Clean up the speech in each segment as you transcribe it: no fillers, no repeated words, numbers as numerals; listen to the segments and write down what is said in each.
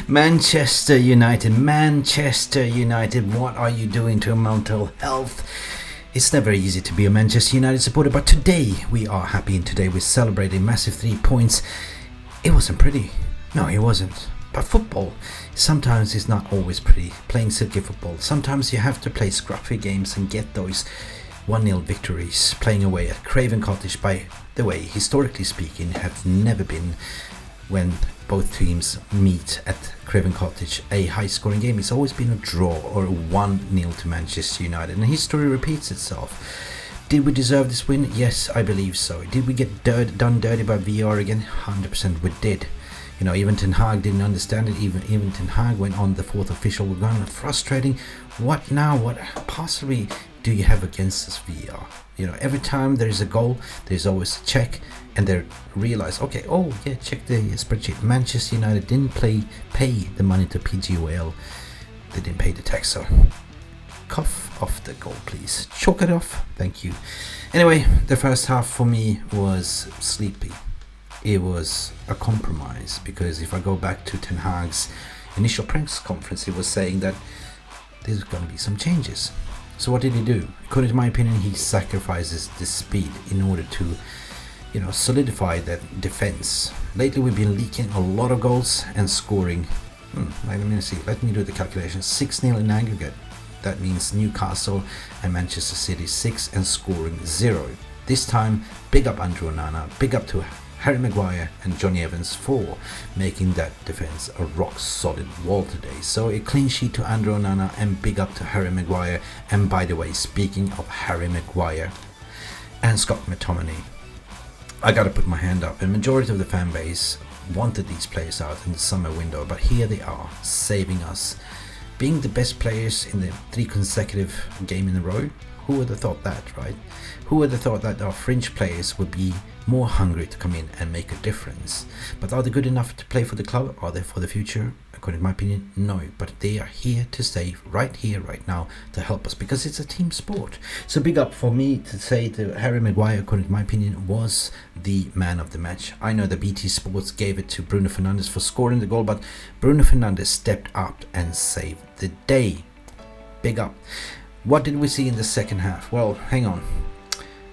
Manchester United, what are you doing to your mental health? It's never easy to be a Manchester United supporter, but today we are happy, and today we're celebrating massive 3 points. It wasn't pretty. No, it wasn't. But football, sometimes it's not always pretty. Playing silky football, sometimes you have to play scruffy games and get those 1-0 victories. Playing away at Craven Cottage, by the way, historically speaking, have never been, when both teams meet at Craven Cottage, a high-scoring game. It's always been a draw or a 1-0 to Manchester United, and history repeats itself. Did we deserve this win? Yes, I believe so. Did we get done dirty by VR again? 100% we did. You know, even Ten Hag didn't understand it. Even Ten Hag went on the fourth official run. Frustrating. What now? What possibly do you have against this VR? You know, every time there's a goal, there's always a check, and they realize, okay, oh yeah, check the spreadsheet. Manchester United didn't pay the money to PGOL. They didn't pay the tax, so cough off the goal, please. Chalk it off. Thank you. Anyway, the first half for me was sleepy. It was a compromise, because if I go back to Ten Hag's initial press conference, he was saying that there's going to be some changes. So what did he do? According to my opinion, he sacrifices the speed in order to, you know, solidify that defense. Lately we've been leaking a lot of goals and scoring. Let me do the calculation. 6-0 in aggregate. That means Newcastle and Manchester City 6 and scoring 0. This time, big up Andrew Onana, big up to Harry Maguire and Johnny Evans for making that defense a rock solid wall today. So a clean sheet to Andrew Onana, and big up to Harry Maguire. And by the way, speaking of Harry Maguire and Scott McTominay, I gotta put my hand up. The majority of the fan base wanted these players out in the summer window, but here they are, saving us, being the best players in the 3 consecutive game in a row. Who would have thought that, right? Who would have thought that our fringe players would be more hungry to come in and make a difference? But are they good enough to play for the club? Are they for the future? According to my opinion, no. But they are here to stay right here, right now, to help us, because it's a team sport. So big up for me to say to Harry Maguire, according to my opinion, was the man of the match. I know the BT Sports gave it to Bruno Fernandes for scoring the goal, but Bruno Fernandes stepped up and saved the day. Big up. What did we see in the second half? Well, hang on.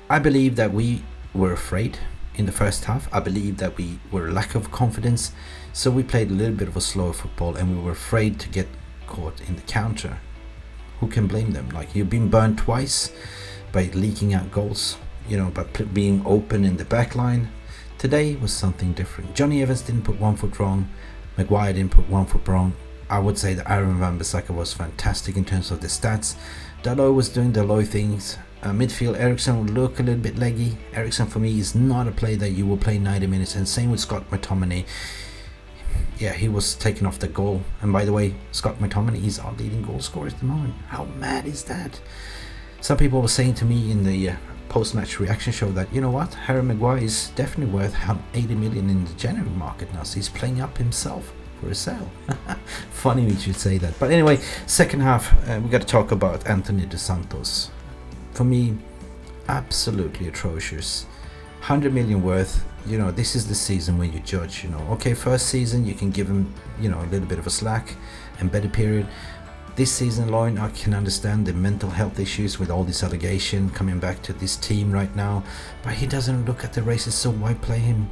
I believe that we were afraid in the first half. I believe that we were lack of confidence. So we played a little bit of a slower football, and we were afraid to get caught in the counter. Who can blame them? Like, you've been burned twice by leaking out goals, you know, by being open in the back line. Today was something different. Johnny Evans didn't put 1 foot wrong. Maguire didn't put 1 foot wrong. I would say that Aaron Wan-Bissaka was fantastic in terms of the stats. Dalot was doing Dalot things. Midfield, Ericsson would look a little bit leggy. Ericsson for me is not a player that you will play 90 minutes, and same with Scott McTominay. Yeah, he was taken off the goal. And by the way, Scott McTominay is our leading goal scorer at the moment. How mad is that? Some people were saying to me in the post-match reaction show that, you know what, Harry Maguire is definitely worth 80 million in the January market now, so he's playing up himself for a sale. Funny we should say that. But anyway, second half, we got to talk about Anthony Dos Santos. For me, absolutely atrocious. 100 million worth. You know, this is the season when you judge, you know. Okay, first season you can give him, you know, a little bit of a slack and better period. This season alone, I can understand the mental health issues with all this allegation coming back to this team right now, but he doesn't look at the races, so why play him?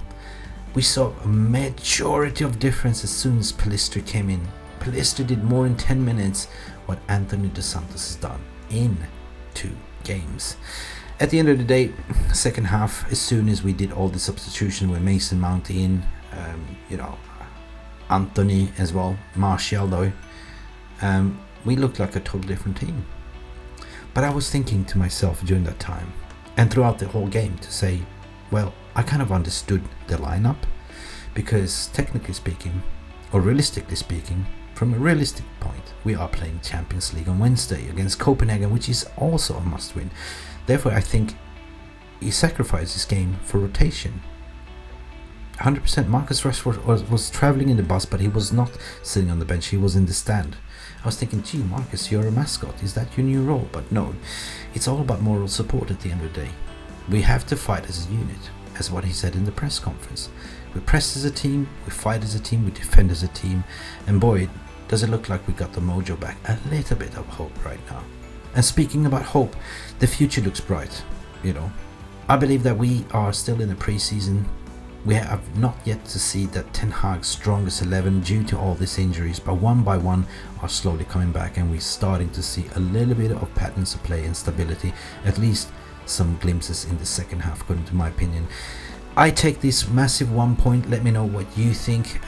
We saw a majority of difference as soon as Pellistri came in. Pellistri did more in 10 minutes what Anthony Dos Santos has done in 2 games. At the end of the day, second half, as soon as we did all the substitution with Mason Mount in, you know, Antony as well, Martial though, we looked like a totally different team. But I was thinking to myself during that time and throughout the whole game to say, well, I kind of understood the lineup, because technically speaking, or realistically speaking, from a realistic point, we are playing Champions League on Wednesday against Copenhagen, which is also a must-win. Therefore, I think he sacrificed this game for rotation. 100% Marcus Rashford was traveling in the bus, but he was not sitting on the bench, he was in the stand. I was thinking, gee, Marcus, you're a mascot, is that your new role? But no, it's all about moral support at the end of the day. We have to fight as a unit. as what he said in the press conference. We press as a team, we fight as a team, we defend as a team, and boy, does it look like we got the mojo back. A little bit of hope right now. And speaking about hope, the future looks bright, you know. I believe that we are still in the pre-season. We have not yet to see that Ten Hag's strongest 11 due to all these injuries, but one by one are slowly coming back, and we're starting to see a little bit of patterns of play and stability, at least some glimpses in the second half, according to my opinion. I take this massive 1 point. Let me know what you think.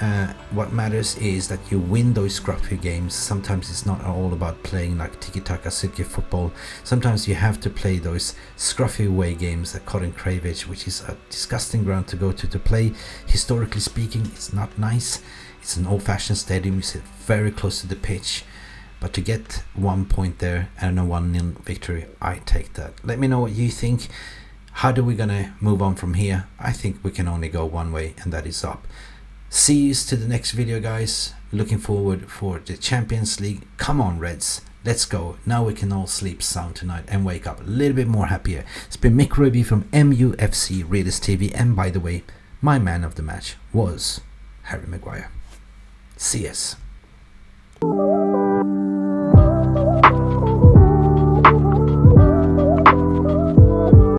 What matters is that you win those scruffy games. Sometimes it's not all about playing like tiki-taka silky football. Sometimes you have to play those scruffy away games at Colin Cravage, which is a disgusting ground to go to play. Historically speaking, it's not nice. It's an old-fashioned stadium. You sit very close to the pitch. But to get 1 point there and a 1-0 victory, I take that. Let me know what you think. How are we gonna move on from here? I think we can only go one way, and that is up. See you to the next video, guys. Looking forward for the Champions League. Come on, Reds. Let's go. Now we can all sleep sound tonight and wake up a little bit more happier. It's been Mufc Realist from MUFC Realist TV. And by the way, my man of the match was Harry Maguire. See us.